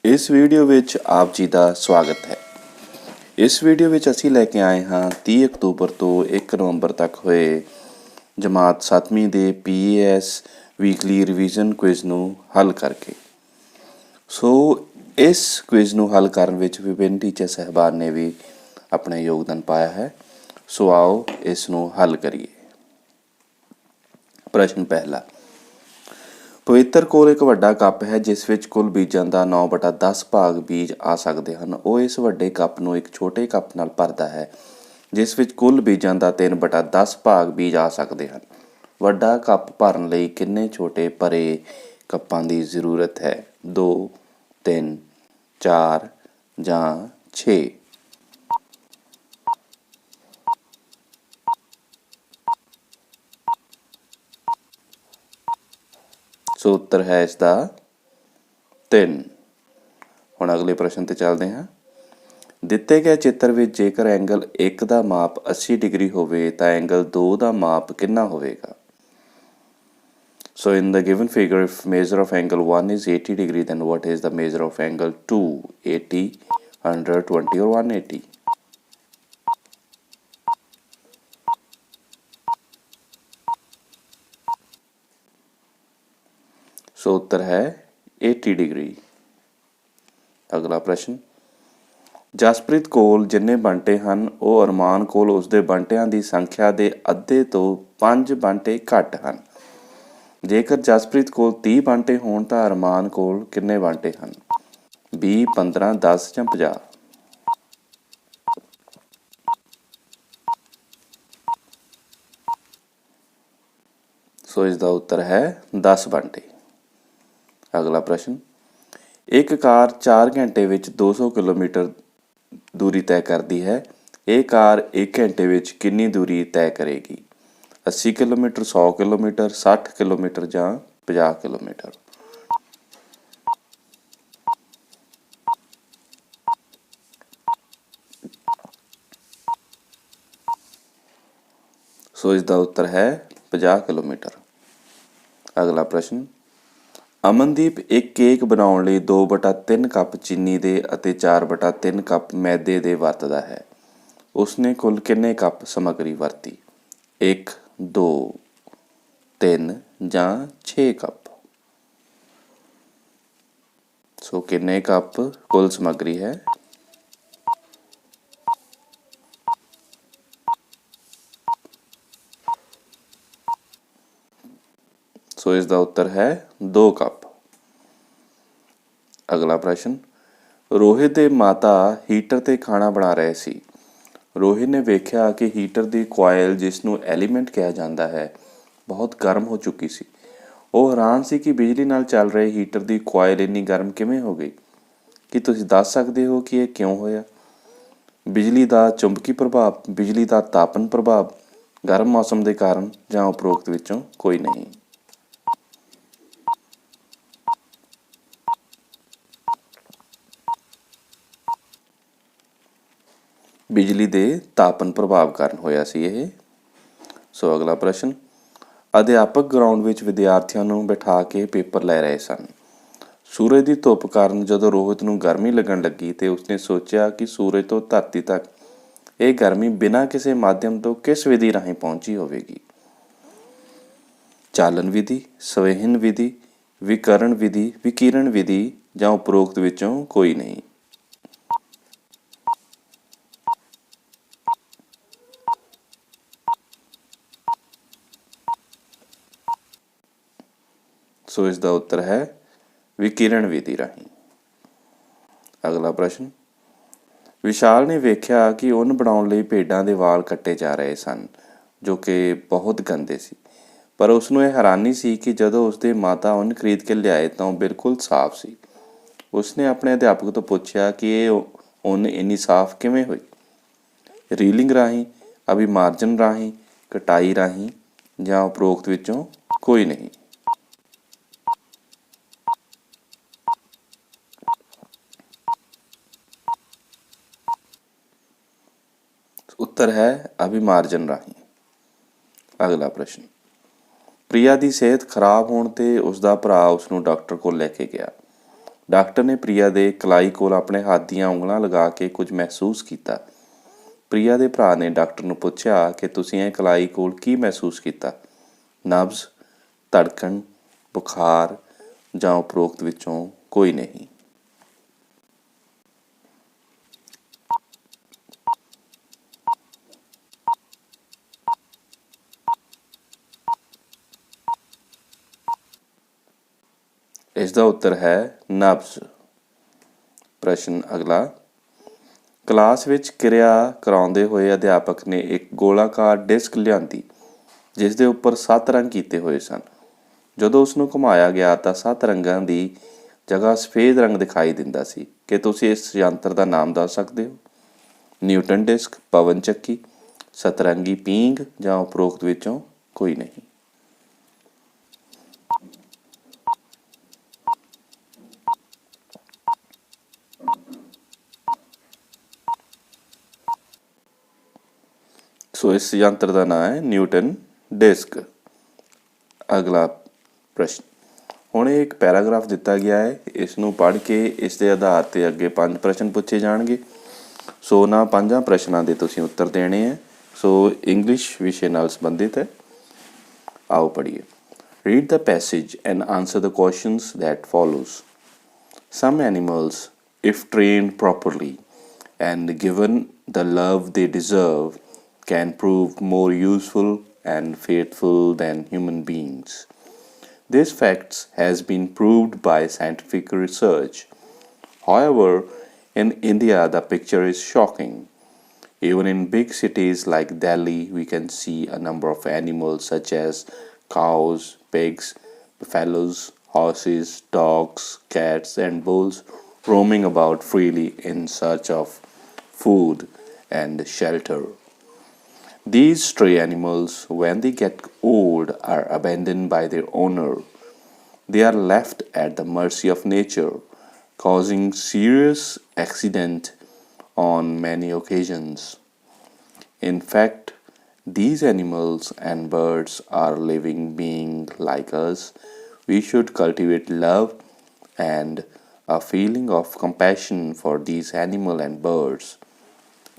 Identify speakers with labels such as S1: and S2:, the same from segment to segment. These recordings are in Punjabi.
S1: ਇਸ ਵੀਡੀਓ ਵਿੱਚ ਆਪ ਜੀ ਦਾ ਸਵਾਗਤ ਹੈ। ਇਸ ਵੀਡੀਓ ਵਿੱਚ ਅਸੀਂ ਲੈ ਕੇ ਆਏ ਹਾਂ 30 ਅਕਤੂਬਰ ਤੋਂ 1 ਨਵੰਬਰ ਤੱਕ ਹੋਏ ਜਮਾਤ 7ਵੀਂ ਦੇ PAS ਵੀਕਲੀ ਰਿਵੀਜ਼ਨ ਕੁਇਜ਼ ਨੂੰ ਹੱਲ ਕਰਕੇ। ਸੋ ਇਸ ਕੁਇਜ਼ ਨੂੰ ਹੱਲ ਕਰਨ ਵਿੱਚ ਵਿਭਿੰਨ ਟੀਚਰ ਸਹਿਬਾਨ ਨੇ ਵੀ ਆਪਣਾ ਯੋਗਦਾਨ ਪਾਇਆ ਹੈ। ਸੋ ਆਓ ਇਸ ਨੂੰ ਹੱਲ ਕਰੀਏ। ਪ੍ਰਸ਼ਨ ਪਹਿਲਾ। ਪਵਿੱਤਰ ਕੋਲ ਇੱਕ ਵੱਡਾ ਕੱਪ ਹੈ ਜਿਸ ਵਿੱਚ ਕੁੱਲ ਬੀਜਾਂ ਦਾ 9/10 ਭਾਗ ਬੀਜ ਆ ਸਕਦੇ ਹਨ। ਉਹ ਇਸ ਵੱਡੇ ਕੱਪ ਨੂੰ ਇੱਕ ਛੋਟੇ ਕੱਪ ਨਾਲ ਭਰਦਾ ਹੈ ਜਿਸ ਵਿੱਚ ਕੁੱਲ ਬੀਜਾਂ ਦਾ 3/10 ਭਾਗ ਬੀਜ ਆ ਸਕਦੇ ਹਨ। ਵੱਡਾ ਕੱਪ ਭਰਨ ਲਈ ਕਿੰਨੇ ਛੋਟੇ ਭਰੇ ਕੱਪਾਂ ਦੀ ਜ਼ਰੂਰਤ ਹੈ? 2, 3, 4 ਜਾਂ 6? ਸੋ ਉੱਤਰ ਹੈ ਇਸ ਦਾ 3। ਹੁਣ ਅਗਲੇ ਪ੍ਰਸ਼ਨ ਤੇ ਚੱਲਦੇ ਹਾਂ। ਦਿੱਤੇ ਗਏ ਚਿੱਤਰ ਵਿੱਚ ਜੇਕਰ ਐਂਗਲ 1 ਦਾ ਮਾਪ 80 ਡਿਗਰੀ ਹੋਵੇ ਤਾਂ ਐਂਗਲ 2 ਦਾ ਮਾਪ ਕਿੰਨਾ ਹੋਵੇਗਾ? So in the given figure, if measure of angle 1 is 80 degree, then what is the measure of angle 2? 80, 120 or 180? ਸੋ ਉੱਤਰ ਹੈ 80 ਡਿਗਰੀ। ਅਗਲਾ ਪ੍ਰਸ਼ਨ। ਜਸਪ੍ਰੀਤ ਕੋਲ ਜਿੰਨੇ ਬੰਟੇ ਹਨ ਉਹ ਅਰਮਾਨ ਕੋਲ ਉਸਦੇ ਬੰਟਿਆਂ ਦੀ ਸੰਖਿਆ ਦੇ ਅੱਧੇ ਤੋਂ 5 ਬੰਟੇ ਘੱਟ ਹਨ। ਜੇਕਰ ਜਸਪ੍ਰੀਤ ਕੋਲ 30 ਬੰਟੇ ਹੋਣ ਤਾਂ ਅਰਮਾਨ ਕੋਲ ਕਿੰਨੇ ਬੰਟੇ ਹਨ? 20, 15, 10 ਜਾਂ 50? ਸੋ ਇਸ ਦਾ ਉੱਤਰ ਹੈ 10 ਬੰਟੇ। ਅਗਲਾ ਪ੍ਰਸ਼ਨ। ਇੱਕ ਕਾਰ 4 ਘੰਟੇ ਵਿੱਚ 200 ਕਿਲੋਮੀਟਰ ਦੂਰੀ ਤੈਅ ਕਰਦੀ ਹੈ। ਇਹ ਕਾਰ 1 ਘੰਟੇ ਵਿੱਚ ਕਿੰਨੀ ਦੂਰੀ ਤੈਅ ਕਰੇਗੀ? 80 ਕਿਲੋਮੀਟਰ, 100 ਕਿਲੋਮੀਟਰ, 60 ਕਿਲੋਮੀਟਰ ਜਾਂ 50 ਕਿਲੋਮੀਟਰ? ਸੋ ਇਸ ਦਾ ਉੱਤਰ ਹੈ 50 ਕਿਲੋਮੀਟਰ। ਅਗਲਾ ਪ੍ਰਸ਼ਨ। ਅਮਨਦੀਪ ਇੱਕ ਕੇਕ ਬਣਾਉਣ ਲਈ 2/3 ਕੱਪ ਚੀਨੀ ਦੇ ਅਤੇ 4/3 ਕੱਪ ਮੈਦੇ ਦੇ ਵਰਤਦਾ ਹੈ। ਉਸਨੇ ਕੁੱਲ ਕਿੰਨੇ ਕੱਪ ਸਮੱਗਰੀ ਵਰਤੀ? 1, 2, 3 ਜਾਂ 6 ਕੱਪ? ਸੋ ਕਿੰਨੇ ਕੱਪ ਕੁੱਲ ਸਮੱਗਰੀ ਹੈ? ਸੋ ਇਸ ਦਾ ਉੱਤਰ ਹੈ 2 ਕੱਪ। ਅਗਲਾ ਪ੍ਰਸ਼ਨ। ਰੋਹਿਤ ਦੇ ਮਾਤਾ ਹੀਟਰ ਤੇ ਖਾਣਾ ਬਣਾ ਰਹੇ ਸੀ। ਰੋਹਿਤ ਨੇ ਵੇਖਿਆ ਕਿ ਹੀਟਰ ਦੀ ਕੁਆਇਲ, ਜਿਸ ਨੂੰ ਐਲੀਮੈਂਟ ਕਿਹਾ ਜਾਂਦਾ ਹੈ, ਬਹੁਤ ਗਰਮ ਹੋ ਚੁੱਕੀ ਸੀ। ਉਹ ਹੈਰਾਨ ਸੀ ਕਿ ਬਿਜਲੀ ਨਾਲ ਚੱਲ ਰਹੇ ਹੀਟਰ ਦੀ ਕੁਆਇਲ ਇੰਨੀ ਗਰਮ ਕਿਵੇਂ ਹੋ ਗਈ। ਕੀ ਤੁਸੀਂ ਦੱਸ ਸਕਦੇ ਹੋ ਕਿ ਇਹ ਕਿਉਂ ਹੋਇਆ? ਬਿਜਲੀ ਦਾ ਚੁੰਬਕੀ ਪ੍ਰਭਾਵ, ਬਿਜਲੀ ਦਾ ਤਾਪਨ ਪ੍ਰਭਾਵ, ਗਰਮ ਮੌਸਮ ਦੇ ਕਾਰਨ ਜਾਂ ਉਪਰੋਕਤ ਵਿੱਚੋਂ ਕੋਈ ਨਹੀਂ? ਬਿਜਲੀ ਦੇ ਤਾਪਨ ਪ੍ਰਭਾਵ ਕਾਰਨ ਹੋਇਆ ਸੀ ਇਹ। ਸੋ ਅਗਲਾ ਪ੍ਰਸ਼ਨ। ਅਧਿਆਪਕ ਗਰਾਊਂਡ ਵਿੱਚ ਵਿਦਿਆਰਥੀਆਂ ਨੂੰ ਬਿਠਾ ਕੇ ਪੇਪਰ ਲੈ ਰਹੇ ਸਨ। ਸੂਰਜ ਦੀ ਧੁੱਪ ਕਾਰਨ ਜਦੋਂ ਰੋਹਿਤ ਨੂੰ ਗਰਮੀ ਲੱਗਣ ਲੱਗੀ ਤੇ ਉਸਨੇ ਸੋਚਿਆ ਕਿ ਸੂਰਜ ਤੋਂ ਧਰਤੀ ਤੱਕ ਇਹ ਗਰਮੀ ਬਿਨਾਂ ਕਿਸੇ ਮਾਧਿਅਮ ਤੋਂ ਕਿਸ ਵਿਧੀ ਰਾਹੀਂ ਪਹੁੰਚੀ ਹੋਵੇਗੀ? ਚਾਲਨ ਵਿਧੀ, ਸਵੈਹਨ ਵਿਧੀ, ਵਿਕਰਨ ਵਿਧੀ ਜਾਂ ਉਪਰੋਕਤ ਵਿੱਚੋਂ ਕੋਈ ਨਹੀਂ? ਸੋ ਇਸ ਦਾ ਉੱਤਰ ਹੈ ਵਿਕਿਰਣ ਵਿਧੀ ਰਾਹੀਂ। ਅਗਲਾ ਪ੍ਰਸ਼ਨ। ਵਿਸ਼ਾਲ ਨੇ ਵੇਖਿਆ ਕਿ ਉੱਨ ਬਣਾਉਣ ਲਈ ਭੇਡਾਂ ਦੇ ਵਾਲ ਕੱਟੇ ਜਾ ਰਹੇ ਸਨ ਜੋ ਕਿ ਬਹੁਤ ਗੰਦੇ ਸੀ, ਪਰ ਉਸਨੂੰ ਇਹ ਹੈਰਾਨੀ ਸੀ ਕਿ ਜਦੋਂ ਉਸਦੇ ਮਾਤਾ ਉੱਨ ਖਰੀਦ ਕੇ ਲਿਆਏ ਤਾਂ ਉਹ ਬਿਲਕੁਲ ਸਾਫ਼ ਸੀ। ਉਸਨੇ ਆਪਣੇ ਅਧਿਆਪਕ ਤੋਂ ਪੁੱਛਿਆ ਕਿ ਇਹ ਉੱਨ ਇੰਨੀ ਸਾਫ਼ ਕਿਵੇਂ ਹੋਈ? ਰੀਲਿੰਗ ਰਾਹੀਂ, ਅਭਿਮਾਰਜਨ ਰਾਹੀਂ, ਕਟਾਈ ਰਾਹੀਂ ਜਾਂ ਉਪਰੋਕਤ ਵਿੱਚੋਂ ਕੋਈ ਨਹੀਂ? ਉੱਤਰ ਹੈ ਅਭਿਮਾਰਜਨ ਰਾਹੀਂ। ਅਗਲਾ ਪ੍ਰਸ਼ਨ। ਪ੍ਰਿਆ ਦੀ ਸਿਹਤ ਖਰਾਬ ਹੋਣ ਤੇ ਉਸਦਾ ਭਰਾ ਉਸਨੂੰ ਡਾਕਟਰ ਕੋਲ ਲੈ ਕੇ ਗਿਆ। ਡਾਕਟਰ ਨੇ ਪ੍ਰਿਆ ਦੇ ਕਲਾਈ ਕੋਲ ਆਪਣੇ ਹੱਥ ਦੀਆਂ ਉਂਗਲਾਂ ਲਗਾ ਕੇ ਕੁਝ ਮਹਿਸੂਸ ਕੀਤਾ। ਪ੍ਰਿਆ ਦੇ ਭਰਾ ਨੇ ਡਾਕਟਰ ਨੂੰ ਪੁੱਛਿਆ ਕਿ ਤੁਸੀਂ ਇਹ ਕਲਾਈ ਕੋਲ ਕੀ ਮਹਿਸੂਸ ਕੀਤਾ? ਨਬਜ਼, ਧੜਕਣ, ਬੁਖਾਰ ਜਾਂ ਉਪਰੋਕਤ ਵਿੱਚੋਂ ਕੋਈ ਨਹੀਂ। ਇਸ ਦਾ ਉੱਤਰ ਹੈ ਨਬਜ਼। ਪ੍ਰਸ਼ਨ ਅਗਲਾ, ਕਲਾਸ ਵਿੱਚ ਕਿਰਿਆ ਕਰਾਉਂਦੇ ਹੋਏ ਅਧਿਆਪਕ ਨੇ ਇੱਕ ਗੋਲਾਕਾਰ ਡਿਸਕ ਲਿਆਂਦੀ ਜਿਸ ਦੇ ਉੱਪਰ 7 ਰੰਗ ਕੀਤੇ ਹੋਏ ਸਨ। ਜਦੋਂ ਉਸ ਨੂੰ ਘੁਮਾਇਆ ਗਿਆ ਤਾਂ 7 ਰੰਗਾਂ ਦੀ ਜਗ੍ਹਾ ਸਫੇਦ ਰੰਗ ਦਿਖਾਈ ਦਿੰਦਾ ਸੀ। ਕਿ ਤੁਸੀਂ ਇਸ ਯੰਤਰ ਦਾ ਨਾਮ ਦੱਸ ਸਕਦੇ ਹੋ? ਨਿਊਟਨ ਡਿਸਕ, ਪਵਨ ਚੱਕੀ, ਸਤਰੰਗੀ ਪੀਂਘ ਜਾਂ ਉਪਰੋਕਤ ਵਿੱਚੋਂ ਕੋਈ ਨਹੀਂ। ਸੋ ਇਸ ਯੰਤਰ ਦਾ ਨਾਮ ਹੈ ਨਿਊਟਨ ਡਿਸਕ। ਅਗਲਾ ਪ੍ਰਸ਼ਨ, ਹੁਣ ਇੱਕ ਪੈਰਾਗ੍ਰਾਫ ਦਿੱਤਾ ਗਿਆ ਹੈ, ਇਸ ਨੂੰ ਪੜ੍ਹ ਕੇ ਇਸ ਦੇ ਆਧਾਰ 'ਤੇ ਅੱਗੇ 5 ਪ੍ਰਸ਼ਨ ਪੁੱਛੇ ਜਾਣਗੇ। ਸੋ ਉਹਨਾਂ 5 ਪ੍ਰਸ਼ਨਾਂ ਦੇ ਤੁਸੀਂ ਉੱਤਰ ਦੇਣੇ ਹੈ। ਸੋ ਇੰਗਲਿਸ਼ ਵਿਸ਼ੇ ਨਾਲ ਸੰਬੰਧਿਤ ਹੈ। ਆਓ ਪੜ੍ਹੀਏ। Read the passage and answer the questions that follows. Some animals, if trained properly and given the love they deserve, can prove more useful and faithful than human beings. This fact has been proved by scientific research. However, in India, the picture is shocking. Even in big cities like Delhi, we can see a number of animals such as cows, pigs, buffaloes, horses, dogs, cats, and bulls roaming about freely in search of food and shelter. These stray animals, when they get old, are abandoned by their owner. They are left at the mercy of nature, causing serious accident on many occasions. In fact, these animals and birds are living beings like us. We should cultivate love and a feeling of compassion for these animals and birds.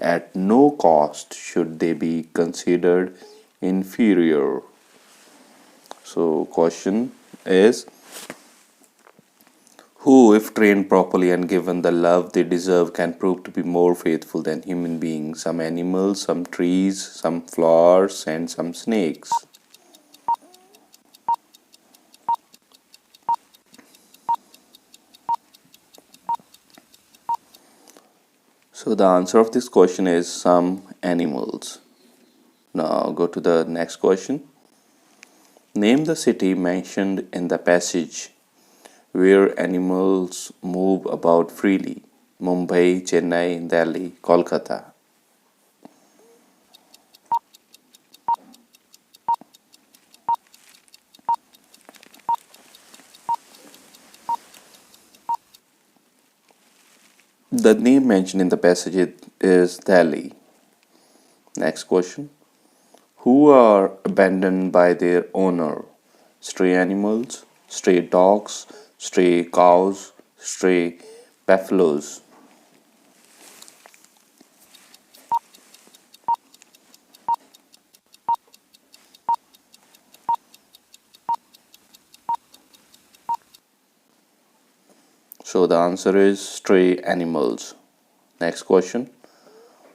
S1: At no cost should they be considered inferior. So, question is, who, if trained properly and given the love they deserve, can prove to be more faithful than human beings? Some animals, some trees, some flowers, and some snakes. So the answer of this question is some animals. Now go to the next question. Name the city mentioned in the passage where animals move about freely. Mumbai, Chennai, Delhi, Kolkata. The name mentioned in the passage is Delhi. Next question. Who are abandoned by their owner? Stray animals, stray dogs, stray cows, stray buffaloes. So the answer is stray animals. Next question.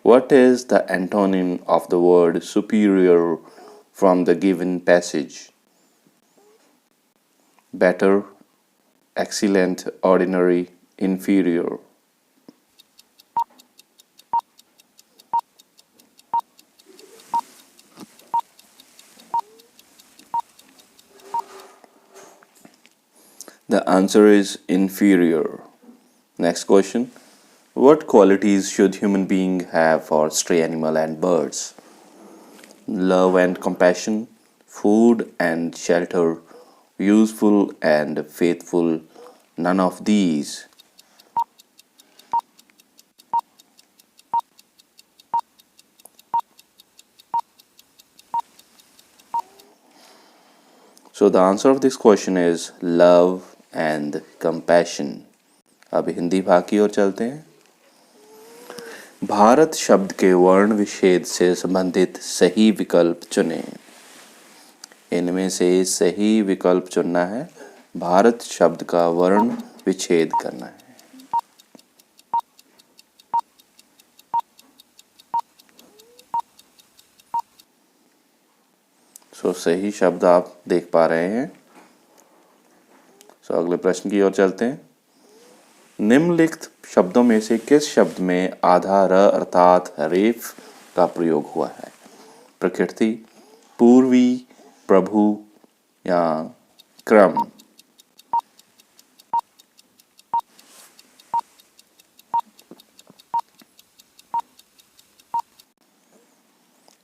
S1: What is the antonym of the word superior from the given passage? Better, excellent, ordinary, inferior. The answer is inferior. Next question. What qualities should human being have for stray animal and birds? Love and compassion, food and shelter, useful and faithful, none of these. So the answer of this question is love and compassion. अब हिंदी भाग की ओर चलते हैं। भारत शब्द के वर्ण विच्छेद से संबंधित सही विकल्प चुनें। इनमें से सही विकल्प चुनना है। भारत शब्द का वर्ण विच्छेद करना है। सही शब्द आप देख पा रहे हैं। अगले प्रश्न की ओर चलते हैं। निम्नलिखित शब्दों में से किस शब्द में आधा र अर्थात रेफ का प्रयोग हुआ है? प्रकृति, पूर्वी, प्रभु या क्रम?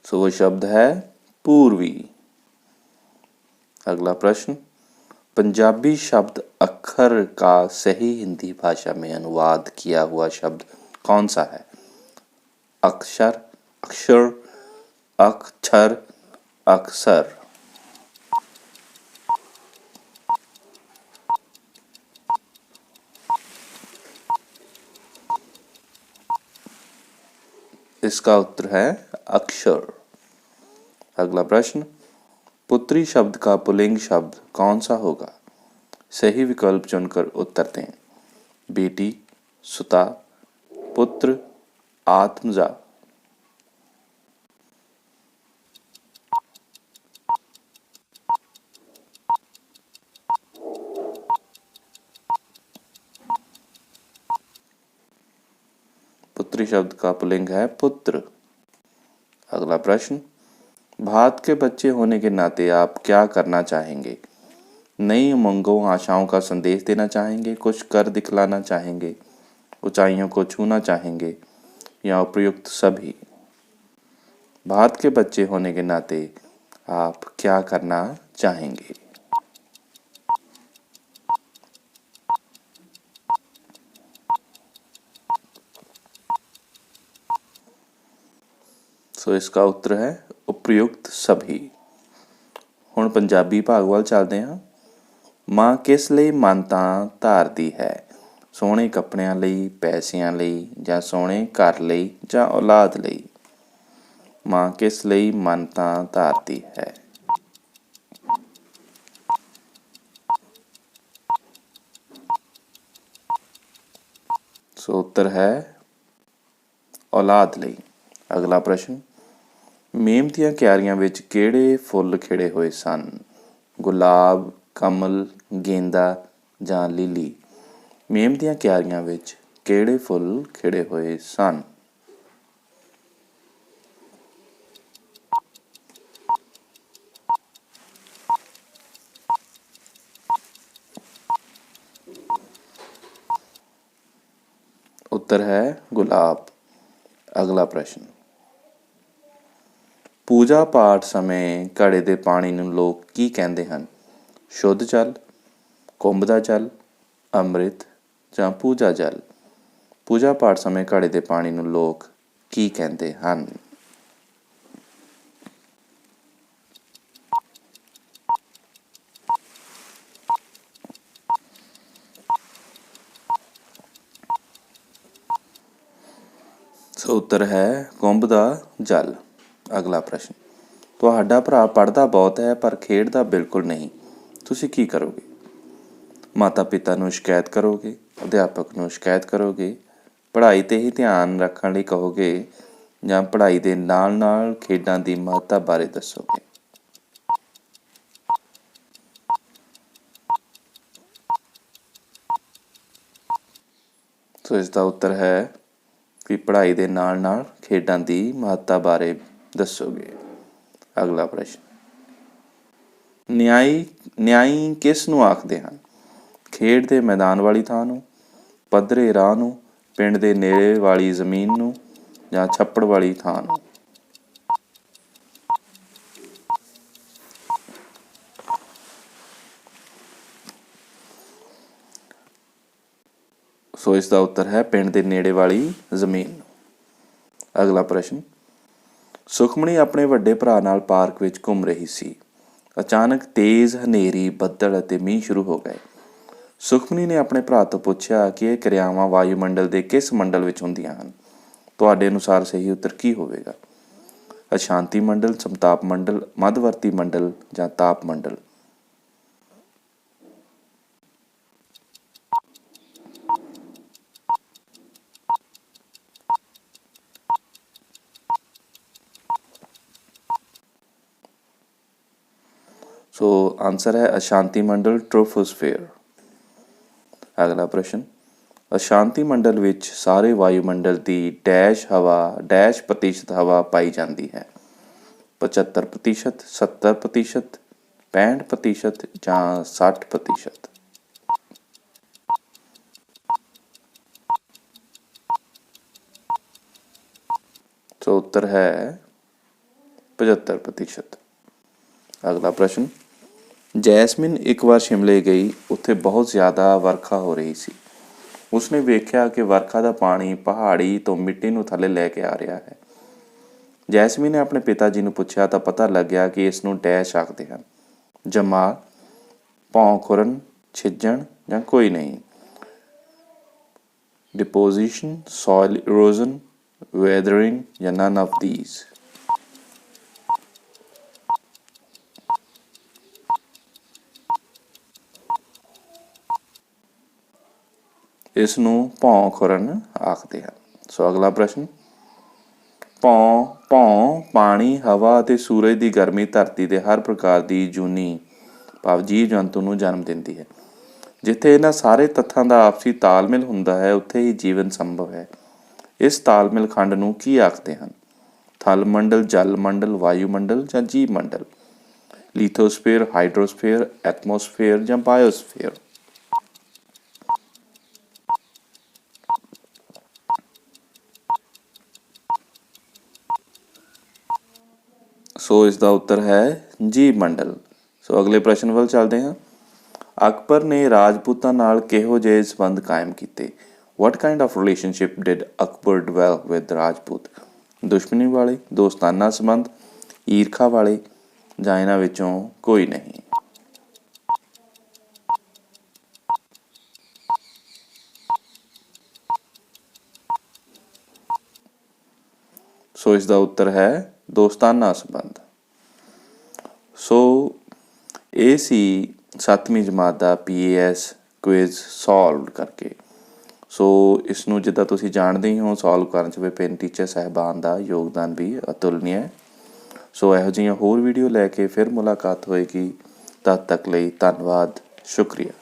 S1: वो शब्द है पूर्वी। अगला प्रश्न, पंजाबी शब्द अक्षर का सही हिंदी भाषा में अनुवाद किया हुआ शब्द कौन सा है? अक्षर, अक्षर, अक्षर, अक्सर? इसका उत्तर है अक्षर। अगला प्रश्न, पुत्री शब्द का पुल्लिंग शब्द कौन सा होगा? सही विकल्प चुनकर उत्तर दें। बेटी, सुता, पुत्र, आत्मजा? पुत्री शब्द का पुल्लिंग है पुत्र। अगला प्रश्न, भारत के बच्चे होने के नाते आप क्या करना चाहेंगे? नई उमंगों, आशाओं का संदेश देना चाहेंगे, कुछ कर दिखलाना चाहेंगे, ऊंचाइयों को छूना चाहेंगे या उपयुक्त सभी? भारत के बच्चे होने के नाते आप क्या करना चाहेंगे? इसका उत्तर है उपयुक्त सभी। हुण पंजाबी भाग वाल चलते हैं। मां किस ਲਈ मानता ਧਾਰਦੀ है? सोहने कपड़िਆਂ ਲਈ, पैसिਆਂ ਲਈ ਜਾਂ सोहने घर ਲਈ ਜਾਂ औलाद ਲਈ? मां किस ਲਈ मानता ਧਾਰਦੀ है? उत्तर है औलाद ਲਈ। अगला प्रश्न, ਮੇਮ ਦੀਆਂ ਕਿਆਰੀਆਂ ਵਿੱਚ ਕਿਹੜੇ ਫੁੱਲ ਖਿੜੇ ਹੋਏ ਸਨ? ਗੁਲਾਬ, ਕਮਲ, ਗੇਂਦਾ ਜਾਂ ਲਿਲੀ? ਮੇਮ ਦੀਆਂ ਕਿਆਰੀਆਂ ਵਿੱਚ ਕਿਹੜੇ ਫੁੱਲ ਖਿੜੇ ਹੋਏ ਸਨ? उत्तर है गुलाब। अगला प्रश्न, पूजा पाठ समय घड़े दे पानी नूं लोग की कहंदे हन? शुद्ध जल, कुंभ दा जल, अमृत जां पूजा जल? पूजा पाठ समय घड़े दे पानी नूं लोग की कहंदे हन? उत्तर है कुंभ दा जल। अगला प्रश्न, तुहाडा भरा पढ़दा बहुत है पर खेडदा बिल्कुल नहीं, तुसी की करोगे? माता पिता नूं शिकायत करोगे, अध्यापक नूं शिकायत करोगे, पढ़ाई ते ही ध्यान रखण लई कहोगे जां पढ़ाई दे नाल नाल खेडां दी महत्ता बारे दसोगे? इसका उत्तर है कि पढ़ाई दे नाल नाल खेडां दी महत्ता बारे दसोगे। अगला प्रश्न, न्याई किस नूं आखदे हन? खेड दे मैदान वाली थां नूं, पद्धरे राह नूं, पिंड दे नेड़े वाली जमीन नूं जां छप्पड़ वाली थां नूं? इसका उत्तर है पिंड दे नेड़े वाली जमीन। अगला प्रश्न, सुखमणी अपने वड्डे भरा नाल पार्क विच घूम रही सी। अचानक तेज हनेरी, बदल अते मींह शुरू हो गए। ਸੁਖਮਨੀ ਨੇ ਆਪਣੇ ਭਰਾ ਤੋਂ ਪੁੱਛਿਆ ਕਿ ਇਹ ਕਿਰਿਆਵਾਂ ਵਾਯੂਮੰਡਲ ਦੇ ਕਿਸ ਮੰਡਲ ਵਿੱਚ ਹੁੰਦੀਆਂ ਹਨ। ਤੁਹਾਡੇ ਅਨੁਸਾਰ ਸਹੀ ਉੱਤਰ ਕੀ ਹੋਵੇਗਾ? ਅਸ਼ਾਂਤੀ ਮੰਡਲ, ਸਮਤਾਪ ਮੰਡਲ, ਮੱਧਵਰਤੀ ਮੰਡਲ ਜਾਂ ਤਾਪ ਮੰਡਲ? ਸੋ ਆਂਸਰ ਹੈ ਅਸ਼ਾਂਤੀ ਮੰਡਲ, ਟ੍ਰੋਪੋਸਫੇਅਰ। ਅਗਲਾ ਪ੍ਰਸ਼ਨ, ਅਸ਼ਾਂਤੀ ਮੰਡਲ ਵਿੱਚ ਸਾਰੇ ਵਾਯੂਮੰਡਲ ਦੀ ਡੈਸ਼ ਪ੍ਰਤੀਸ਼ਤ ਹਵਾ ਪਾਈ ਜਾਂਦੀ ਹੈ? 75%, 70%, 65% ਜਾਂ 60%? ਸੋ ਉੱਤਰ ਹੈ 75%। ਅਗਲਾ ਪ੍ਰਸ਼ਨ, ਜੈਸਮੀਨ ਇੱਕ ਵਾਰ ਸ਼ਿਮਲੇ ਗਈ। ਉੱਥੇ ਬਹੁਤ ਜ਼ਿਆਦਾ ਵਰਖਾ ਹੋ ਰਹੀ ਸੀ। ਉਸਨੇ ਵੇਖਿਆ ਕਿ ਵਰਖਾ ਦਾ ਪਾਣੀ ਪਹਾੜੀ ਤੋਂ ਮਿੱਟੀ ਨੂੰ ਥੱਲੇ ਲੈ ਕੇ ਆ ਰਿਹਾ ਹੈ। ਜੈਸਮੀਨ ਨੇ ਆਪਣੇ ਪਿਤਾ ਜੀ ਨੂੰ ਪੁੱਛਿਆ ਤਾਂ ਪਤਾ ਲੱਗਿਆ ਕਿ ਇਸ ਨੂੰ ਡੈਸ਼ ਆਖਦੇ ਹਨ। ਜਮਾਲ, ਭੌਂ ਖੁਰਨ, ਛਿੱਜਣ ਜਾਂ ਕੋਈ ਨਹੀਂ? ਡਿਪੋਜੀਸ਼ਨ, ਸੋਇਲ ਇਰੋਜ਼ਨ, ਵੈਦਰਿੰਗ ਜਾਂ ਨਨ ਆਫ ਥੀਸ? ਇਸ ਨੂੰ ਭੌਂ ਖੁਰਨ ਆਖਦੇ ਹਨ। ਸੋ ਅਗਲਾ ਪ੍ਰਸ਼ਨ, ਭੌਂ ਪਾਣੀ, ਹਵਾ ਅਤੇ ਸੂਰਜ ਦੀ ਗਰਮੀ ਧਰਤੀ ਦੇ ਹਰ ਪ੍ਰਕਾਰ ਦੀ ਜੂਨੀ ਭਾਵ ਜੀਵ ਜੰਤੂ ਨੂੰ ਜਨਮ ਦਿੰਦੀ ਹੈ। ਜਿੱਥੇ ਇਹਨਾਂ ਸਾਰੇ ਤੱਥਾਂ ਦਾ ਆਪਸੀ ਤਾਲਮੇਲ ਹੁੰਦਾ ਹੈ ਉੱਥੇ ਹੀ ਜੀਵਨ ਸੰਭਵ ਹੈ। ਇਸ ਤਾਲਮੇਲ ਖੰਡ ਨੂੰ ਕੀ ਆਖਦੇ ਹਨ? ਥਲ ਮੰਡਲ, ਜਲ ਮੰਡਲ, ਵਾਯੂਮੰਡਲ ਜਾਂ ਜੀਵ ਮੰਡਲ? ਲਿਥੋਸਫੇਅਰ, ਹਾਈਡਰੋਸਫੇਅਰ, ਐਟਮੋਸਫੇਅਰ ਜਾਂ ਬਾਇਓਸਫੇਅਰ? ਸੋ ਇਸ ਦਾ ਉੱਤਰ ਹੈ ਜੀਵ ਮੰਡਲ। ਸੋ ਅਗਲੇ ਪ੍ਰਸ਼ਨ ਵੱਲ ਚੱਲਦੇ ਹਾਂ। ਅਕਬਰ ਨੇ ਰਾਜਪੂਤਾਂ ਨਾਲ ਕਿਹੋ ਜਿਹੇ ਸੰਬੰਧ ਕਾਇਮ ਕੀਤੇ? What kind of relationship did Akbar develop with Rajput? ਦੁਸ਼ਮਣੀ ਵਾਲੇ, ਦੋਸਤਾਨਾ ਸੰਬੰਧ, ਈਰਖਾ ਵਾਲੇ ਜਾਂ ਇਹਨਾਂ ਵਿੱਚੋਂ ਕੋਈ ਨਹੀਂ? ਸੋ ਇਸ ਦਾ ਉੱਤਰ ਹੈ ਦੋਸਤਾਨਾ ਸੰਬੰਧ। ਸੋ ਇਹ ਸੀ 7ਵੀਂ ਜਮਾਤ ਦਾ PAS ਕੁਇਜ਼ ਸੋਲਵ ਕਰਕੇ। ਸੋ ਇਸ ਨੂੰ ਜਿੱਦਾਂ ਤੁਸੀਂ ਜਾਣਦੇ ਹੀ ਹੋ, ਸੋਲਵ ਕਰਨ 'ਚ ਵਿਭਿੰਨ ਟੀਚਰ ਸਾਹਿਬਾਨ ਦਾ ਯੋਗਦਾਨ ਵੀ ਅਤੁਲਨੀय ਹੈ। ਸੋ ਇਹੋ ਜਿਹੀਆਂ ਹੋਰ ਵੀਡੀਓ ਲੈ ਕੇ ਫਿਰ ਮੁਲਾਕਾਤ ਹੋਏਗੀ। ਤਦ ਤੱਕ ਲਈ ਧੰਨਵਾਦ, ਸ਼ੁਕਰੀਆ।